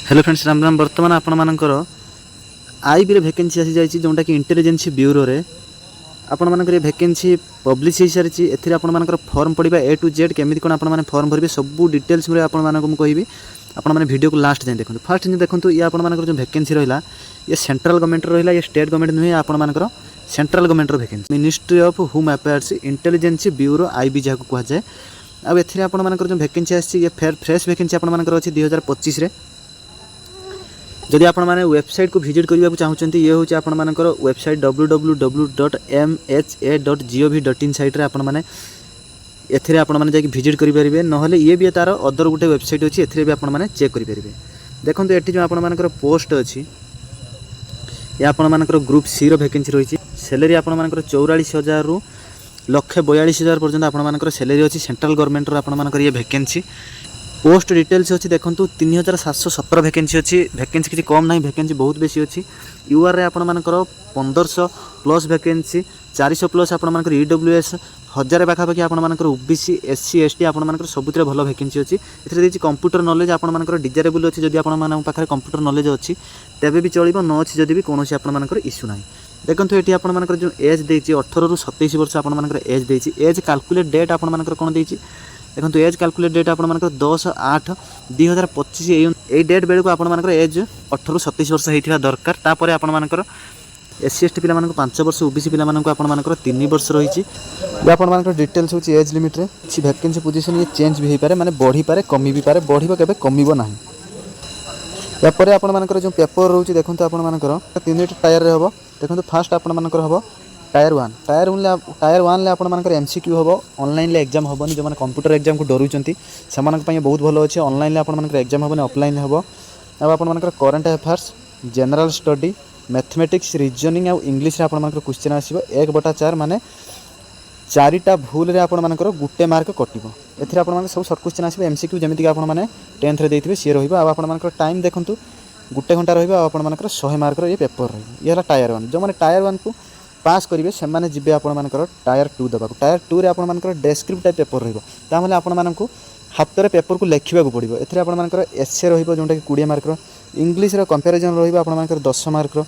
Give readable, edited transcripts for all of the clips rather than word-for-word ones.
Hello friends, Ram Ram. बर्तमान आपण मानकर आईबी रे वैकेंसी आसी जाइए जोटा कि इंटेलिजेंस ब्यूरो रे आपण मानकर वैकेंसी पब्लिश हो सारी। एथिरे आपण मानकर फॉर्म पड़िबा ए टू जेड केमिति कोन आपण माने फॉर्म भरबे सब डिटेल्स रे आपण मानक मु कहबी। आपण माने वीडियो को लास्ट जाए देखो। फास्ट जे देखंतु ये आपण मानकर जो वैकेंसी रहिला ये सेंट्रल गवर्नमेंट रहिला, ये स्टेट गवर्नमेंट नुहे। आपण मानकर सेंट्रल गवर्नमेंट रो vacancy ministry of home affairs intelligence bureau IB जाको कह जाए। आ एथिरे आपण मानकर जो वैकेंसी आसी ये फ्रेश वैकेंसी आपण मानकर अछि 2025 रे। जदि आपण माने वेबसाइट को विजिट करबा चाहूचंती ये होची आपण मानकर वेबसाइट www.mha.gov.in साइट रे आपण माने एथिरे आपण माने जाके विजिट करि परिबे। नहले ये भी तार अदर गुटे वेबसाइट अछि, एथिरे भी आपण माने चेक करि परिबे। देखंतु एठी जो आपण मानकर पोस्ट अछि या आपण मानकर ग्रुप सी रो वैकेंसी रहिछि। सैलरी आपण मानकर 44,000 रु 1,42,000 पर्यंत आपण मानकर सैलरी अछि। सेंट्रल गवर्नमेंट रो आपण मानकर ये वैकेंसी पोस्ट डिटेल्स अच्छी देखो 3,717 वैकेंसी अच्छी। वैकेंसी किसी कम ना, वैकेंसी बहुत बेसी अच्छी। यूआर रे आपण मानकर 1500 प्लस वैकेंसी, 400 प्लस आपण मानकर ईडब्ल्यूएस 1000 पाखापाखि आपण मानकर ओबीसी एससी एसटी आपण मानकर सबुतिर भल वैकेंसी अच्छी। एथिरे देछि कंप्यूटर नॉलेज आपण मानकर डिजायरेबल अच्छी। जदि आपण मानक पाखरे कंप्यूटर नॉलेज अच्छी तेबे भी चलिबो, न अच्छी जदि भी कोनोसी आपण मानकर इश्यू नाही। देखंतु एठी आपण मानकर जो एज देछि 18 रु 27 वर्ष आपण मानकर एज देछि। एज कैलकुलेट डेट आपण मानकर कोन देछि देखो। एज कैलकुलेट डेट आपण मानकर 10/8/2025 ए डेट बेलू आपण मानकर एज 18 रु 27 वर्ष होइथिबा दरकार। तापर आपण मानकर एससी एसटी पिला मानक 5 वर्ष, ओबीसी पिला मानक आपण मानकर 3 वर्ष रहिछि। या आपण मानकर डिटेल्स होछि एज लिमिट रे। छि वैकेंसी पोजीशन ये चेंज भी होई पारे, माने बढ़ी पारे कमी भी पारे। बढ़िबो केबे कमिबो नाही। या परे आपण मानकर जो पेपर रहउछि देखंतु आपण मानकर 3 टायर रे हबो। देखंतु फास्ट आपण मानकर हबो टायर 1। टायर 1 ले आपण मानकर एमसीक्यू हबो। ऑनलाइन ले एग्जाम हबोनी। जो माने कंप्यूटर एग्जाम को डरुचंती सेमानक पय बहुत भलो अछि। ऑनलाइन ले आपण मानकर एग्जाम हबोनी, ऑफलाइन हबो। अब आपण मानकर current affairs, general study, mathematics, reasoning आ इंग्लिश रे आपण मानकर क्वेश्चन आसीबो 1/4 माने 4टा भूल रे आपण मानकर गुटे मार्क कटिबो। एथिरे आपण मानकर सब शॉर्ट क्वेश्चन आसीबो एमसीक्यू जेमिति कि आपण माने 10th रे देथिबे सी रहइबो। अब आपण मानकर टाइम देखंतु गुटे घंटा रहइबो। आपण मानकर 100 मार्क रो ये पेपर रहइबो। ये हला टायर 1। जो माने टायर 1 को पास करेंगे से मैंने जी आपण मानकर टायर 2 देवा। टायर 2 रे आपण मानकर डेस्क्रिप्ट टाइप पेपर रहिबो। तामले आपण मानकु हाथ रे पेपर को लेखिबा को पड़िबो। एथिरे आपण मानकर एसे रहिबो जोंटा कि 20 मार्क रो। इंग्लिश रो कंपैरिजन रहिबो आपण मानकर 10 मार्क रो।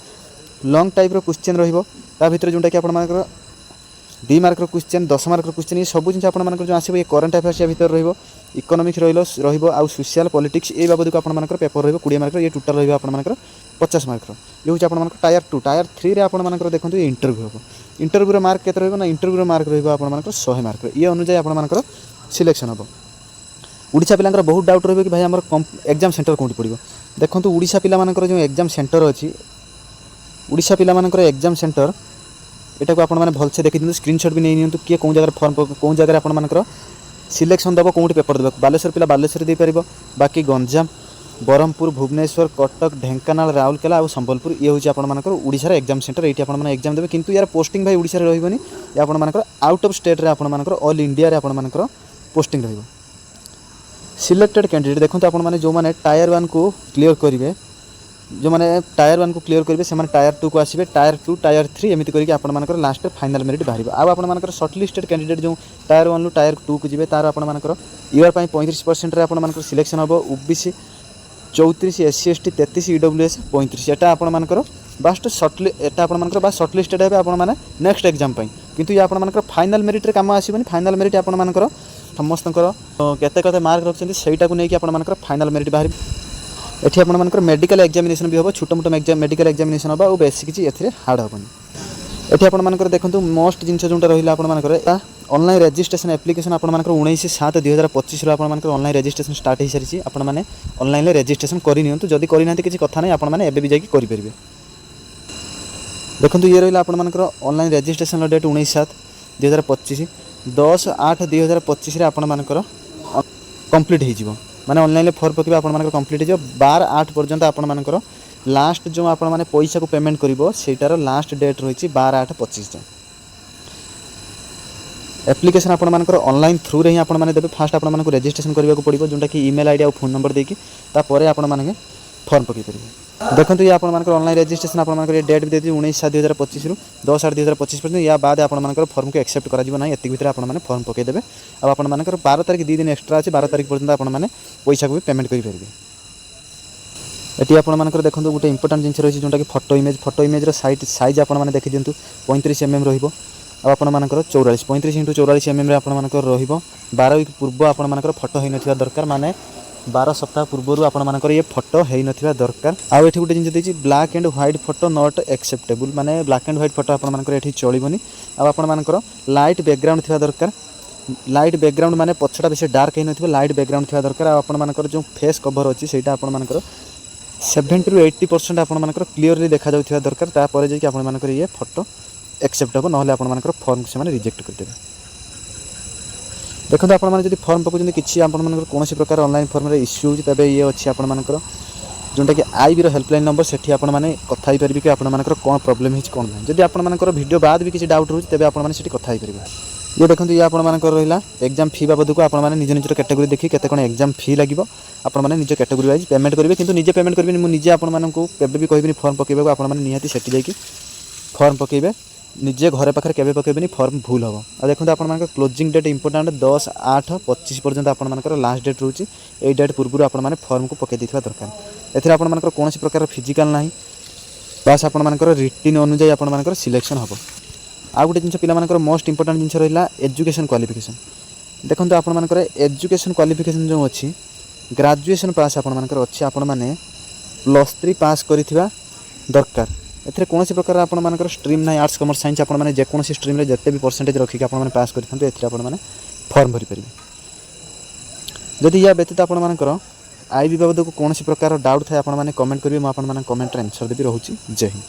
लॉन्ग टाइप रो क्वेश्चन रहिबो ता भितर जोंटा कि आपण मानकर 2 मार्क रो क्वेश्चन, 10 मार्क रो क्वेश्चन, ये सब जिन आपण मानकर जो आसीबो ये करंट अफेयर्स या भितर रहिबो। इकोनॉमिक्स रहिबो आ सोशल पॉलिटिक्स ए बाबद को आपण मानकर पेपर रहिबो 20 मार्क रो। ये टोटल रहिबो आपण मानकर 50 मार्क रो। ये होची आपण मानकर टायर 2। टायर 3 रे आपण मानकर देखंतु ये इंटरव्यू हबो। इंटरव्यू रो मार्क केते रहइबो ना, इंटरव्यू रो मार्क रहइबो आपण मानकर 100 मार्क रो। ये अनुसार आपण मानकर सिलेक्शन हबो। ओडिशा पिलांकर बहुत डाउट रहइबो कि भाई हमर एग्जाम सेंटर कोंठी पड़िबो। देखंतु ओडिशा पिला मानकर जो एग्जाम सेंटर अछि, ओडिशा पिला मानकर एग्जाम सेंटर एटा को आपण माने भलसे देखि दिनु, स्क्रीनशॉट भी नै नियंतु कि कोन जगह फॉर्म कोन जगह आपण मानकर सिलेक्शन दबो, कोंठी पेपर देबो। बालेश्वर पिला बालेश्वर दे परिबो, बाकी गंजाम, ब्रह्मपुर, भुवनेश्वर, कटक, ढेंकानाल, राउरकेला और संबलपुर ये होची आपण मानकर ओडिशा रे एग्जाम सेंटर। एठी आपण माने एग्जाम देबे, किंतु यार पोस्टिंग भाई ओडिशा रे रहिबोनी। या आपण मानकर आउट ऑफ स्टेट रे आपण मानकर ऑल इंडिया रे आपण मानकर पोस्टिंग रहिबो। सिलेक्टेड कैंडिडेट देखंतु आपण माने जो माने टायर 1 को क्लियर करिवे, जो माने टायर 1 को क्लियर करिवे से माने टायर 2 को आसीबे। टायर 2 टायर 3 एमिति करिके आपण मानकर लास्ट फाइनल मेरिट बाहरिबो। आ आपण मानकर शॉर्ट लिस्टेड कैंडिडेट जो टायर 1 लु टायर 2 को जिवे तार आपण मानकर ईयर पई 35% रे आपण मानकर सिलेक्शन हबो। OBC 34, SC ST 33, EWS 35। एटा आपण मानकर बास्ट शॉर्ट एटा आपण मानकर बा शॉर्ट लिस्टेड हेबे आपण माने नेक्स्ट एग्जाम पई। किंतु या आपण मानकर फाइनल मेरिट रे काम आसीबनी। फाइनल मेरिट आपण मानकर समस्तकर केते केते मार्क रखछन्ती सेटा को नै कि आपण मानकर फाइनल मेरिट बाहर। एठी आपण मानकर मेडिकल एग्जामिनेशन भी हबो। छोटो मोटो एग्जाम मेडिकल एग्जामिनेशन हबो और बेसिक किछि एथिरे हार्ड हबनी। एठी आपण मानकर देखंतु मोस्ट जिंस जोंटा रहिला आपण मानकर ऑनलाइन रजिस्ट्रेशन एप्लिकेशन आपण मानकर 19/7/2025 रो आपण मानकर ऑनलाइन रजिस्ट्रेशन स्टार्ट हो सारी। आपण माने ऑनलाइन रजिस्ट्रेशन करि नियंतु। जदि करि नांती किछि कथा नै, आपण माने एबे भी जाई करि परिबे। देखंतु ये रहिला आपण मानकर ऑनलाइन रजिस्ट्रेशन रो डेट 19/7/2025। 10/8/2025 रे आपण मानकर कंप्लीट हो जिवो। माने ऑनलाइन फॉर्म पकेबा आपण मानकर कंप्लीट हो जिवो। 12/8 पर्यंत आपण मानकर लास्ट जो आपण माने पैसा को पेमेंट करिवो सेटार लास्ट डेट रहिछि 12/8/25 जाय। एप्लिकेशन आपण मानकर ऑनलाइन थ्रू रे ही आपण माने देबे। फास्ट आपण मानकर रजिस्ट्रेशन करबा को पड़िबो, जोंटा कि ईमेल आईडी और फोन नंबर देकी ता परे आपण माने फॉर्म पके परिबे। देखंतु ये आपण मानकर ऑनलाइन रजिस्ट्रेशन आपण मानकर डेट भी देती 19/7/2025 रु 10/8/2025 पर्यंत। या बाद आपण मानकर फॉर्म को एक्सेप्ट करा जिवो नै। एति भितर आपण माने फॉर्म पके देबे। अब आपण मानकर 12 तारिख 2 दिन एक्स्ट्रा अछि। 12 तारिख पर्यंत आपण माने पैसा को भी पेमेंट करि परिबे। एटी आपंकर देखो गोटे इंपोर्टाट जिन रही है जोटा कि फोटो इमेज साइज आपने देखी दिंतु 35 mm रही आपंकर 44 35 × 44 mm आपंकर रो वीक पूर्व आपंकर फोटो हो ना दरकार माने 12 सप्ताह पूर्व आपंकर ये फोटो हो ना दरकार आउ ये गोटे जिन देखिए black and white photo not acceptable माने ब्लैक एंड व्हाइट फोटो आपंकर ये चलनी आपंकर लाइट बैकग्राउंड थी दरकार लाइट बैकग्राउंड माने पछटा बेस डार्क हो ना लाइट बैकग्राउंड थी दरकार आपंकर जो फेस कवर अच्छी से आपंकर 70 ରୁ 80% आपंकर क्लीयरली देखा जाउथिबा दरकार तापर जे कि आपंकर ये फोटो एक्सेप्ट हो ना आपंकर फॉर्म से माने रिजेक्ट करदेबे। देखो आप फॉर्म पकाउछन किसी आपंकर कौन प्रकार ऑनलाइन फॉर्म रे इश्यू होछि तबे ये अच्छी आपंकर जोटा कि आईबी रो हेल्पलाइन नंबर सेठी आपण माने कथा ही परिबे कि आपंकर कौन प्रॉब्लम हिच कौन नहीं जदि आपंकर वीडियो बाद भी किसी डाउट होछि तबे आपण माने सेठी कथा ही परिबे। ये देखो ये आपंकर रहा एग्जाम फी बाबद को आप निज निजर कैटेगोरी देखिए केते कोन एग्जाम फी लगे आपण निज कैटेगोरी वाइज पेमेंट करेंगे किंतु निजे पेमेंट करेंगे मुझे आपको भी कहबी फॉर्म पकेबा आप निहाती सेठी जाकि फॉर्म पकेबे निजे घरे पाखे केबे पकेबेनी फॉर्म भूल हम आ देखो आप क्लोजिंग डेट इंपोर्टाट 10/8/25 पर्यंत आपंकर लास्ट डेट रोचे ये डेट पूर्व आपने फॉर्म को पकई देथिबा दरकार एथिरे आपंकर कौन प्रकार फिजिकल ना बास आपंकर रिटिन अनुजाई आपंकर सिलेक्शन हम आ गोटे जिन पिला मोस्ट इंपोर्टाट जिन रहा एजुकेशन क्वालिफिकेशन देखो आपंकर एजुकेशन क्वालिफिकेशन जो अच्छी ग्रेजुएशन पास आपंकर अच्छी आपण मैंने +3 पास करिथिबा दरकार एथिरे कौन प्रकार आपंकर स्ट्रीम ना आर्ट्स कॉमर्स साइंस आपण मैंने जेकोसी स्ट्रीम रे जते भी परसेंटेज रखिक आपण पास करिथांतु एथिरे आपण मैंने फॉर्म भरी परिबे। जदि या व्यतीत आपंकर आईबी बाबद को कौन प्रकार डाउट थाए आपण मैंने कमेंट करेंगे मुझे कमेंट आंसर देवी रोची। जय हिंद।